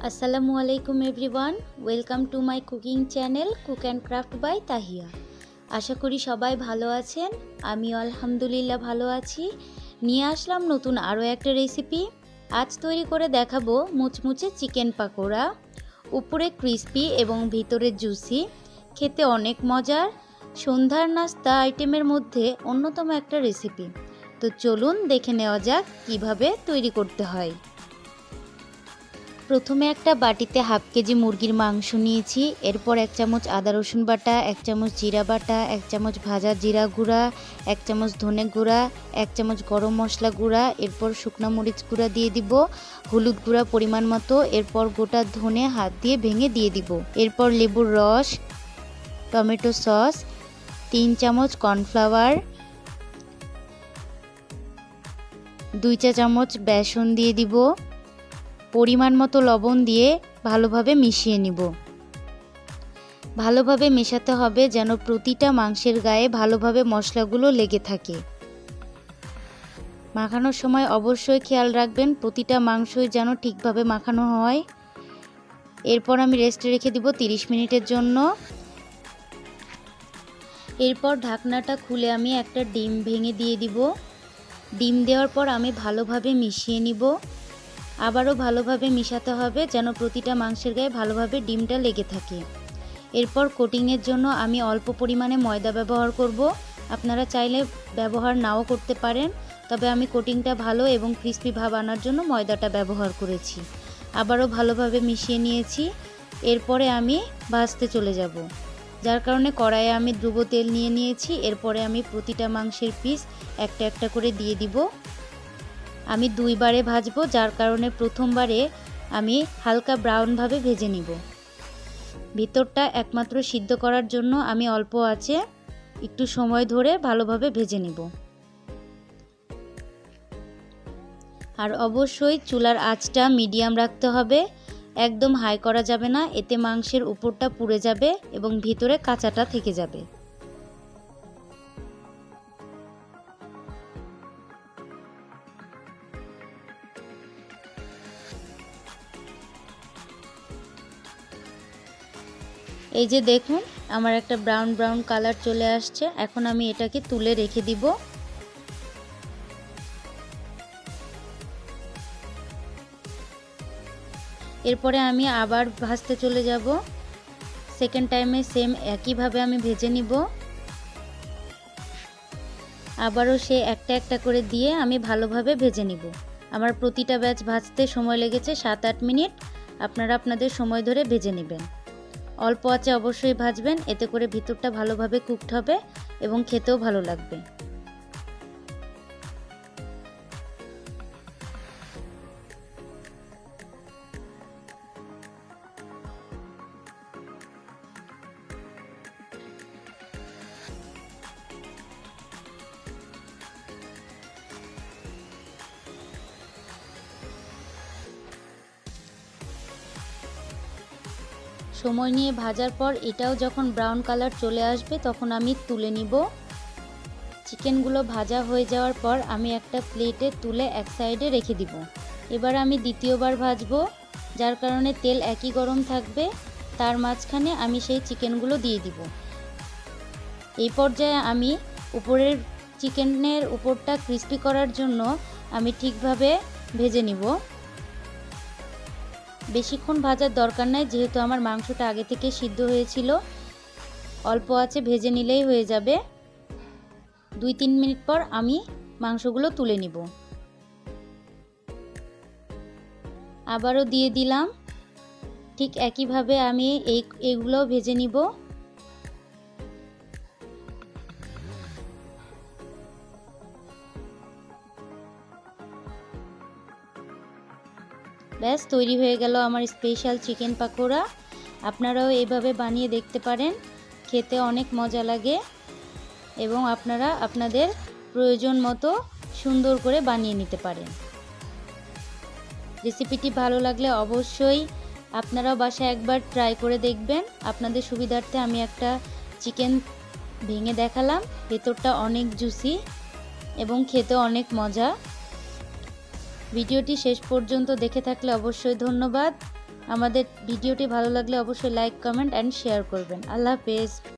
আসসালামু আলাইকুম everyone, welcome to my cooking channel cook and craft by Tahiya. আশা করি সবাই ভালো আছেন। আমিও আলহামদুলিল্লাহ ভালো আছি। নিয়ে আসলাম নতুন আরও একটা রেসিপি। আজ তৈরি করে দেখাবো মুচমুচে চিকেন পাকোড়া। উপরে ক্রিস্পি এবং ভিতরে জুসি, খেতে অনেক মজার। সন্ধ্যার নাস্তা আইটেমের মধ্যে অন্যতম একটা রেসিপি। তো চলুন দেখে নেওয়া যাক কিভাবে তৈরি করতে হয়। প্রথমে একটা বাটিতে হাফ কেজি মুরগির মাংস নিয়েছি। এরপর 1 চামচ আদা রসুন বাটা, 1 চামচ জিরা বাটা, 1 চামচ ভাজা জিরা গুঁড়া, 1 চামচ ধনে গুঁড়া, 1 চামচ গরম মশলা গুঁড়া, এরপর শুকনো মরিচ গুঁড়া দিয়ে দিব, হলুদ গুঁড়া পরিমাণ মতো, এরপর গোটা ধনে হাত দিয়ে ভেঙে দিয়ে দিব, এরপর লেবুর রস, টমেটো সস, 3 চামচ কর্নফ্লাওয়ার, 2 চা চামচ বেসন দিয়ে দিব, পরিমাণ মতো লবণ দিয়ে ভালোভাবে মিশিয়ে নিব। ভালোভাবে মেশাতে হবে যেন প্রতিটা মাংসের গায়ে ভালোভাবে মশলাগুলো লেগে থাকে। মাখানোর সময় অবশ্যই খেয়াল রাখবেন প্রতিটা মাংসই যেন ঠিকভাবে মাখানো হয়। এরপর আমি রেস্টে রেখে দিব 30 মিনিটের জন্য। এরপর ঢাকনাটা খুলে আমি একটা ডিম ভেঙে দিয়ে দিব। ডিম দেওয়ার পর আমি ভালোভাবে মিশিয়ে নিব। আবারও ভালোভাবে মিশাতে হবে যেন প্রতিটা মাংসের গায়ে ভালোভাবে ডিমটা লেগে থাকে। এরপর কোটিংয়ের জন্য আমি অল্প পরিমাণে ময়দা ব্যবহার করব। আপনারা চাইলে ব্যবহার নাও করতে পারেন, তবে আমি কোটিংটা ভালো এবং ক্রিস্পি ভাব আনার জন্য ময়দাটা ব্যবহার করেছি। আবারও ভালোভাবে মিশিয়ে নিয়েছি। এরপরে আমি ভাজতে চলে যাব, যার কারণে কড়াইয়ে আমি ডুবো তেল নিয়ে নিয়েছি। এরপরে আমি প্রতিটা মাংসের পিস একটা একটা করে দিয়ে দিব। আমি 2 বারে ভাজবো, যার কারণে প্রথমবারে আমি হালকা ব্রাউনভাবে ভেজে নিব। ভিতরটা একমাত্র সিদ্ধ করার জন্য আমি অল্প আঁচে একটু সময় ধরে ভালোভাবে ভেজে নিব। আর অবশ্যই চুলার আঁচটা মিডিয়াম রাখতে হবে, একদম হাই করা যাবে না, এতে মাংসের উপরটা পুড়ে যাবে এবং ভিতরে কাঁচাটা থেকে যাবে। এই যে দেখুন, আমার একটা ব্রাউন ব্রাউন কালার চলে আসছে। এখন আমি এটাকে তুলে রেখে দিব। এরপরে আমি আবার ভাজতে চলে যাব। সেকেন্ড টাইমে সেম একইভাবে আমি ভেজে নিব। আবারও সে একটা একটা করে দিয়ে আমি ভালোভাবে ভেজে নিব। আমার প্রতিটা ব্যাচ ভাজতে সময় লেগেছে 7-8 মিনিট। আপনারা আপনাদের সময় ধরে ভেজে নেবেন। অল্প আঁচে অবশ্যই ভাজবেন, এতে করে ভিতরটা ভালোভাবে কুকড হবে এবং খেতেও ভালো লাগবে। সময় নিয়ে ভাজার পর এটাও যখন ব্রাউন কালার চলে আসবে তখন আমি তুলে নিব। চিকেনগুলো ভাজা হয়ে যাওয়ার পর আমি একটা প্লেটে তুলে এক সাইডে রেখে দিব। এবার আমি দ্বিতীয়বার ভাজবো, যার কারণে তেল একই গরম থাকবে। তার মাঝখানে আমি সেই চিকেনগুলো দিয়ে দিব। এই পর্যায়ে আমি উপরের চিকেনের উপরটা ক্রিস্পি করার জন্য আমি ঠিকভাবে ভেজে নিব। বেশিক্ষণ ভাজার দরকার নাই, যেহেতু আমার মাংসটা আগে থেকে সিদ্ধ হয়েছিল। অল্প আঁচে ভেজে নিলেই হয়ে যাবে। 2-3 মিনিট পর আমি মাংসগুলো তুলে নিব। আবারও দিয়ে দিলাম। ঠিক একইভাবে আমি এইগুলো ভেজে নিব। ব্যাস তৈরি হয়ে গেল আমার স্পেশাল চিকেন পাকোড়া। আপনারাও এইভাবে বানিয়ে দেখতে পারেন, খেতে অনেক মজা লাগে এবং আপনারা আপনাদের প্রয়োজন মতো সুন্দর করে বানিয়ে নিতে পারেন। রেসিপিটি ভালো লাগলে অবশ্যই আপনারাও বাসায় একবার ট্রাই করে দেখবেন। আপনাদের সুবিধার্থে আমি একটা চিকেন ভেঙে দেখালাম। ভেতরটা অনেক জুসি এবং খেতে অনেক মজা। ভিডিওটি শেষ পর্যন্ত দেখে থাকলে অবশ্যই ধন্যবাদ। আমাদের ভিডিওটি ভালো লাগলে অবশ্যই লাইক, কমেন্ট অ্যান্ড শেয়ার করবেন। আল্লাহ হাফেজ।